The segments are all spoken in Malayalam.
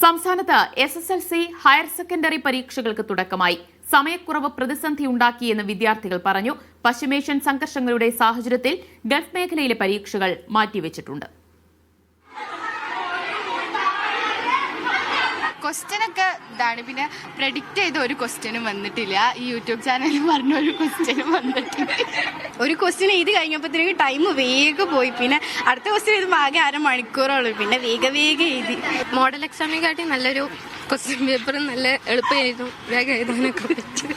സംസ്ഥാനത്ത് SSLC ഹയർ സെക്കൻഡറി പരീക്ഷകൾക്ക് തുടക്കമായി. സമയക്കുറവ് പ്രതിസന്ധിയുണ്ടാക്കിയെന്ന് വിദ്യാർത്ഥികൾ പറഞ്ഞു. പശ്ചിമേഷ്യൻ സംഘർഷങ്ങളുടെ സാഹചര്യത്തിൽ ഗൾഫ് മേഖലയിലെ പരീക്ഷകൾ മാറ്റിവെച്ചിട്ടുണ്ട്. ക്വസ്റ്റ്യനൊക്കെ ഇതാണ്. പിന്നെ പ്രെഡിക്റ്റ് ചെയ്ത ഒരു ക്വസ്റ്റ്യനും വന്നിട്ടില്ല. ഈ യൂട്യൂബ് ചാനലിൽ പറഞ്ഞ ഒരു ക്വസ്റ്റ്യനും വന്നിട്ടില്ല. ഒരു ക്വസ്റ്റ്യൻ എഴുതി കഴിഞ്ഞപ്പോഴത്തേക്ക് ടൈം വേഗം പോയി. പിന്നെ അടുത്ത ക്വസ്റ്റ്യൻ എഴുതുമ്പോൾ ആകെ അരമണിക്കൂറുള്ളൂ. പിന്നെ വേഗം എഴുതി. മോഡൽ എക്സാമിനെക്കാട്ടി നല്ലൊരു ക്വസ്റ്റ്യൻ പേപ്പർ നല്ല എളുപ്പമായിരുന്നു. വേഗം എഴുതാനൊക്കെ പറ്റും.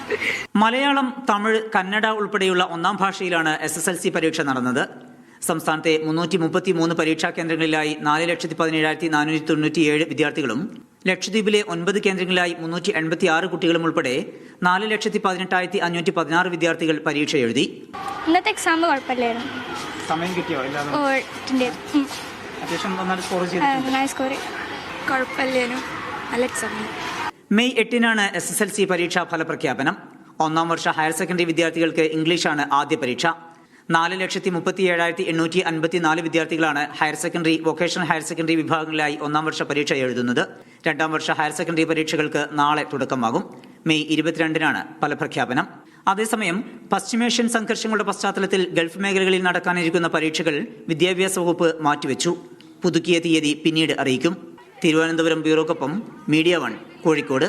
മലയാളം, തമിഴ്, കന്നഡ ഉൾപ്പെടെയുള്ള ഒന്നാം ഭാഷയിലാണ് SSLC പരീക്ഷ നടന്നത്. സംസ്ഥാനത്തെ 333 പരീക്ഷാ കേന്ദ്രങ്ങളിലായി 4,17,497 വിദ്യാർത്ഥികളും ലക്ഷദ്വീപിലെ 9 കേന്ദ്രങ്ങളിലായി 386 കുട്ടികളും ഉൾപ്പെടെ 4,18,516 വിദ്യാർത്ഥികൾ പരീക്ഷ എഴുതി. ഇന്നത്തെ എക്സാം കുഴപ്പമില്ലായിരുന്നു. സമയം കിട്ടിയോ? കുഴപ്പമില്ലേനു. നല്ല എക്സാം. മെയ് 8-നാണ് SSLC പരീക്ഷാ ഫലപ്രഖ്യാപനം. ഒന്നാം വർഷ ഹയർ സെക്കൻഡറി വിദ്യാർത്ഥികൾക്ക് ഇംഗ്ലീഷാണ് ആദ്യ പരീക്ഷ. 4,37,854 വിദ്യാർത്ഥികളാണ് higher secondary, vocational higher secondary വിഭാഗങ്ങളിലായി ഒന്നാം വർഷ പരീക്ഷ എഴുതുന്നത്. രണ്ടാം വർഷ ഹയർ സെക്കൻഡറി പരീക്ഷകൾക്ക് നാളെ തുടക്കമാകും. മെയ് 22-നാണ് ഫലപ്രഖ്യാപനം. അതേസമയം പശ്ചിമേഷ്യൻ സംഘർഷങ്ങളുടെ പശ്ചാത്തലത്തിൽ ഗൾഫ് മേഖലകളിൽ നടക്കാനിരിക്കുന്ന പരീക്ഷകൾ വിദ്യാഭ്യാസ വകുപ്പ് മാറ്റിവെച്ചു. പുതുക്കിയ തീയതി പിന്നീട് അറിയിക്കും. തിരുവനന്തപുരം ബ്യൂറോക്കൊപ്പം മീഡിയ 1 കോഴിക്കോട്.